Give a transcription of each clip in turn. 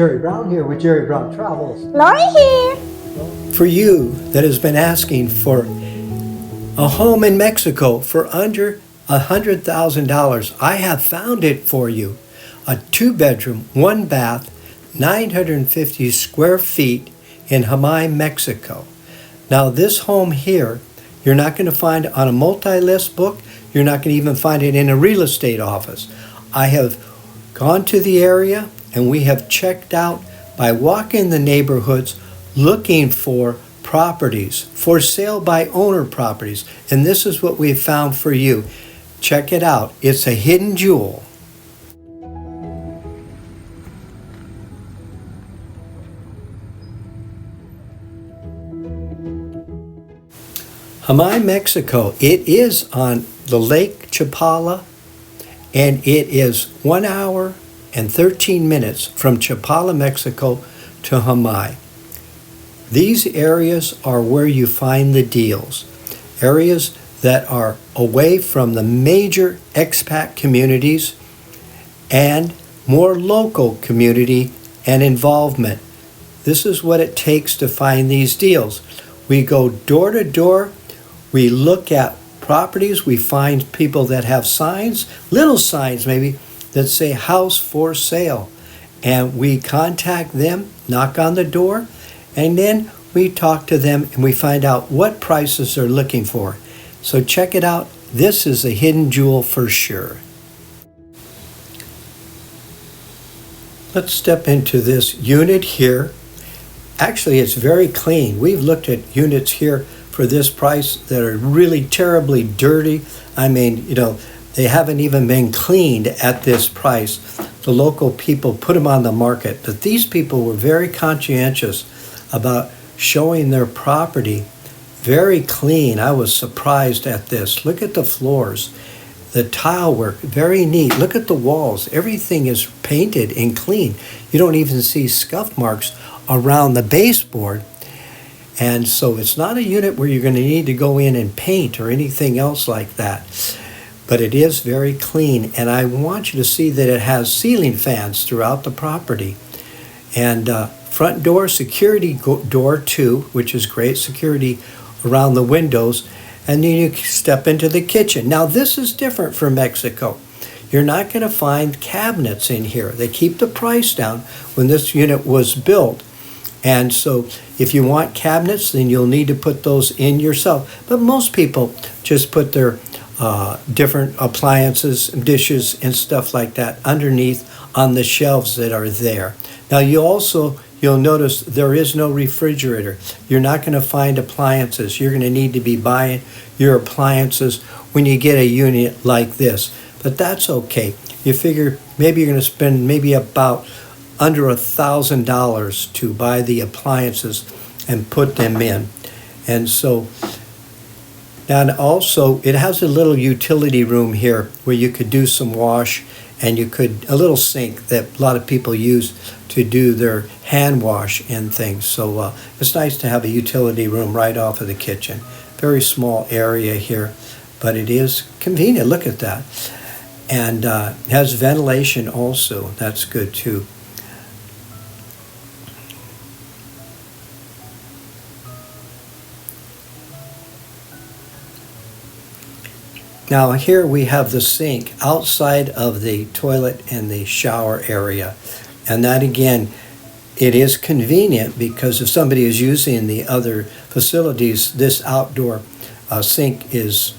Jerry Brown here with Jerry Brown Travels. Lori here. For you that has been asking for a home in Mexico for under $100,000, I have found it for you. A 2-bedroom, 1-bath, 950 square feet in Jamay, Mexico. Now this home here, you're not going to find on a multi-list book. You're not going to even find it in a real estate office. I have gone to the area and we have checked out by walking the neighborhoods looking for properties, for sale by owner properties. And this is what we found for you. Check it out. It's a hidden jewel. Jamay, Mexico. It is on the Lake Chapala, and it is 1 hour and 13 minutes from Chapala, Mexico to Jamay. These areas are where you find the deals. Areas that are away from the major expat communities and more local community and involvement. This is what it takes to find these deals. We go door to door. We look at properties. We find people that have signs, little signs maybe, that say house for sale. And we contact them, knock on the door, and then we talk to them and we find out what prices they're looking for. So check it out. This is a hidden jewel for sure. Let's step into this unit here. Actually, it's very clean. We've looked at units here for this price that are really terribly dirty. I mean, they haven't even been cleaned at this price. The local people put them on the market, but these people were very conscientious about showing their property very clean. I was surprised at this. Look at the floors, the tile work, very neat. Look at the walls. Everything is painted and clean. You don't even see scuff marks around the baseboard. And so it's not a unit where you're going to need to go in and paint or anything else like that. But it is very clean, and I want you to see that it has ceiling fans throughout the property. And front door, security door too, which is great, security around the windows. And then you step into the kitchen. Now this is different from Mexico. You're not going to find cabinets in here. They keep the price down when this unit was built. And so if you want cabinets, then you'll need to put those in yourself. But most people just put their different appliances, dishes, and stuff like that underneath on the shelves that are there. Now you'll notice there is no refrigerator. You're not going to find appliances. You're going to need to be buying your appliances when you get a unit like this. But that's okay. You figure maybe you're going to spend maybe about under $1,000 to buy the appliances and put them in. And so, and also it has a little utility room here where you could do some wash, and a little sink that a lot of people use to do their hand wash and things. So it's nice to have a utility room right off of the kitchen. Very small area here, but it is convenient. Look at that. And has ventilation also. That's good too. Now here we have the sink outside of the toilet and the shower area. And that again, it is convenient because if somebody is using the other facilities, this outdoor sink is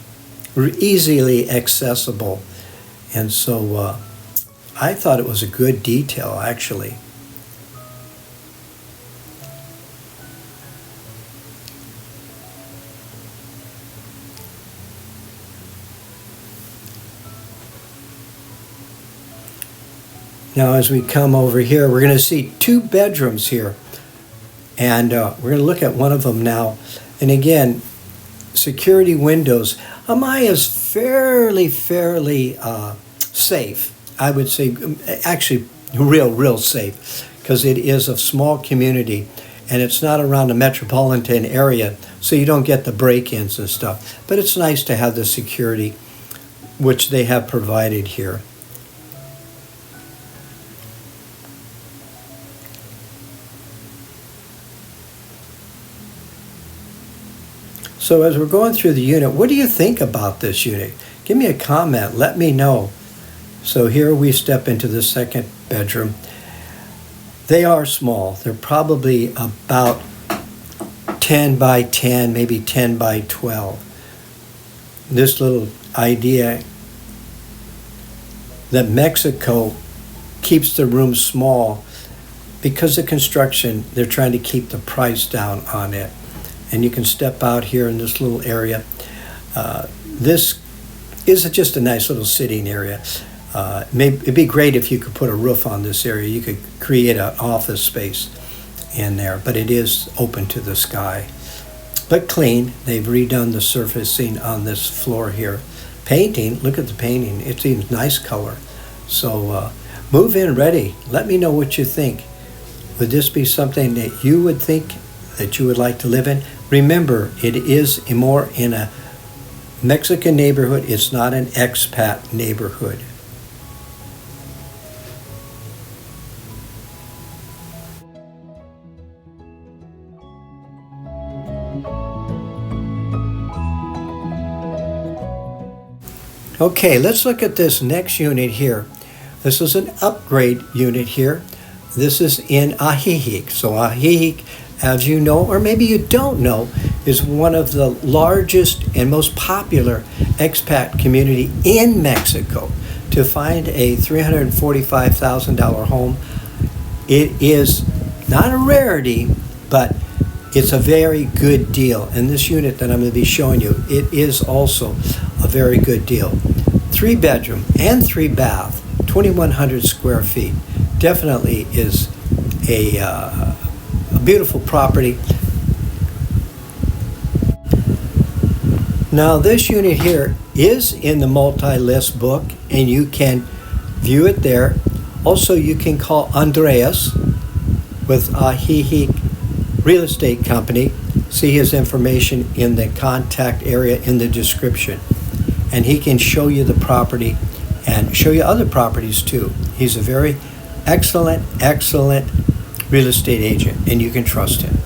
easily accessible. And so I thought it was a good detail actually. Now as we come over here, we're going to see 2 bedrooms here. And we're going to look at one of them now. And again, security windows. Jamay is fairly safe. I would say actually real safe, because it is a small community and it's not around a metropolitan area, so you don't get the break-ins and stuff. But it's nice to have the security which they have provided here. So as we're going through the unit, what do you think about this unit? Give me a comment, let me know. So here we step into the second bedroom. They are small. They're probably about 10 by 10, maybe 10 by 12. This little idea that Mexico keeps the room small because of construction, they're trying to keep the price down on it. And you can step out here in this little area. This is just a nice little sitting area. It'd be great if you could put a roof on this area. You could create an office space in there, but it is open to the sky. But clean. They've redone the surfacing on this floor here. Painting, look at the painting. It's a nice color. So move in ready. Let me know what you think. Would this be something that you would think that you would like to live in? Remember, it is more in a Mexican neighborhood. It's not an expat neighborhood. Okay, let's look at this next unit here. This is an upgrade unit here. This is in Ajijic. So Ajijic, as you know, or maybe you don't know, is one of the largest and most popular expat community in Mexico. To find a $345,000 home, it is not a rarity, but it's a very good deal. And this unit that I'm going to be showing you, it is also a very good deal. 3 bedroom and 3 bath, 2,100 square feet. Definitely is a beautiful property. Now this unit here is in the multi-list book and you can view it there. Also you can call Andreas with Ajijic Real Estate Company. See his information in the contact area in the description. And he can show you the property and show you other properties too. He's a very excellent real estate agent and you can trust him.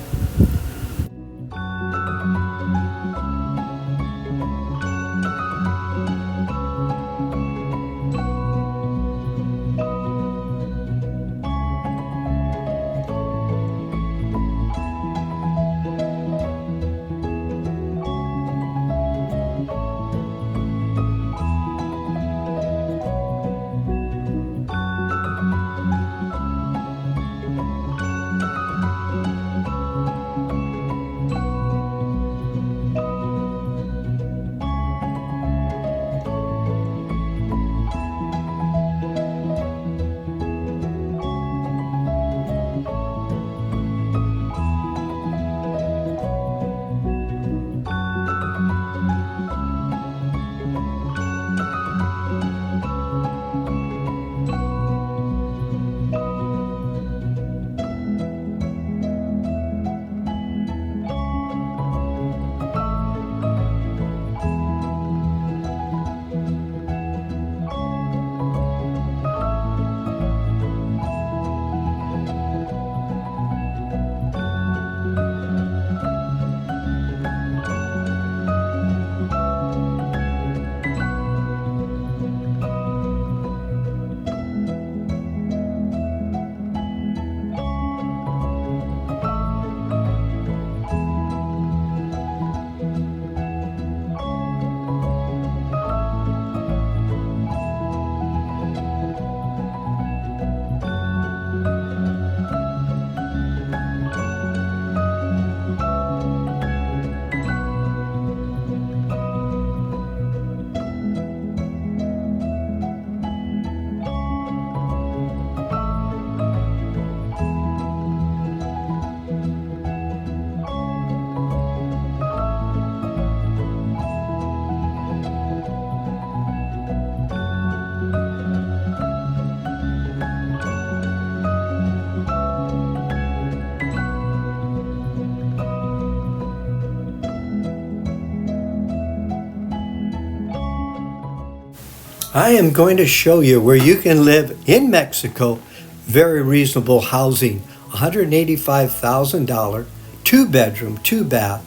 I am going to show you where you can live in Mexico. Very reasonable housing. $185,000, 2 bedroom, 2 bath,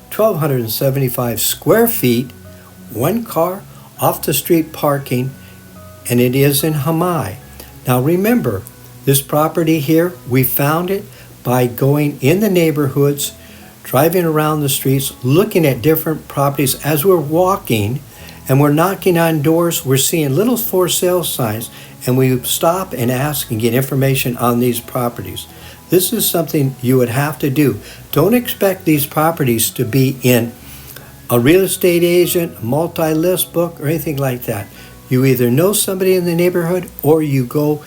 1,275 square feet, one car, off the street parking, and it is in Hamai. Now remember, this property here, we found it by going in the neighborhoods, driving around the streets, looking at different properties as we're walking, and we're knocking on doors, we're seeing little for sale signs, and we stop and ask and get information on these properties. This is something you would have to do. Don't expect these properties to be in a real estate agent, multi-list book, or anything like that. You either know somebody in the neighborhood or you go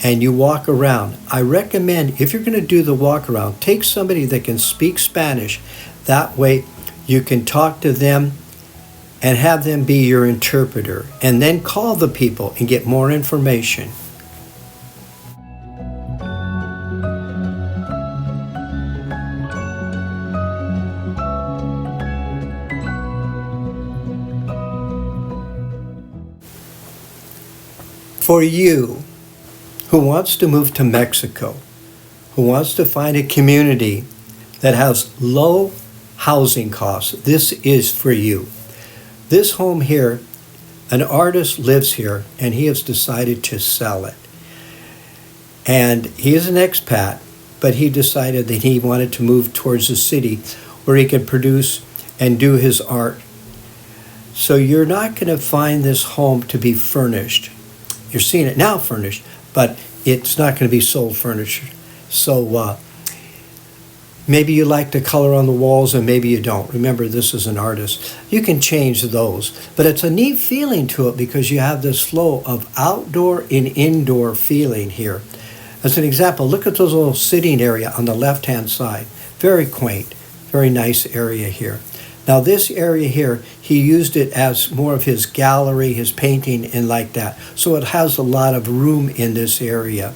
and you walk around. I recommend, if you're going to do the walk around, take somebody that can speak Spanish. That way you can talk to them and have them be your interpreter, and then call the people and get more information. For you who wants to move to Mexico, who wants to find a community that has low housing costs, this is for you. This home here, an artist lives here and he has decided to sell it. And he is an expat, but he decided that he wanted to move towards the city where he could produce and do his art. So you're not going to find this home to be furnished. You're seeing it now furnished, but it's not going to be sold furnished. So maybe you like the color on the walls and maybe you don't. Remember, this is an artist. You can change those, but it's a neat feeling to it because you have this flow of outdoor and indoor feeling here. As an example, look at those little sitting area on the left-hand side. Very quaint, very nice area here. Now this area here, he used it as more of his gallery, his painting, and like that. So it has a lot of room in this area.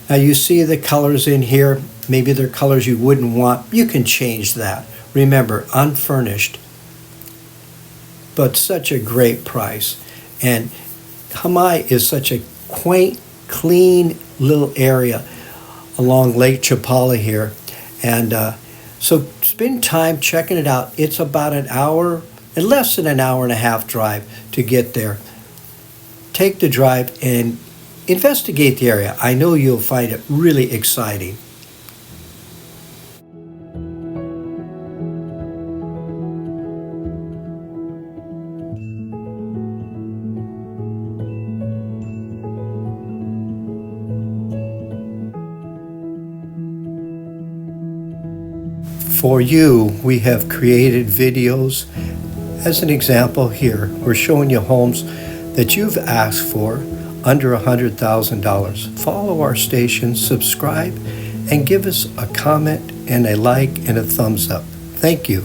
Now you see the colors in here. Maybe they're colors you wouldn't want. You can change that. Remember, unfurnished, but such a great price. And Hamai is such a quaint, clean little area along Lake Chapala here. And so spend time checking it out. It's about an hour, and less than an hour and a half drive to get there. Take the drive and investigate the area. I know you'll find it really exciting. For you, we have created videos. As an example here, we're showing you homes that you've asked for under $100,000. Follow our station, subscribe, and give us a comment and a like and a thumbs up. Thank you.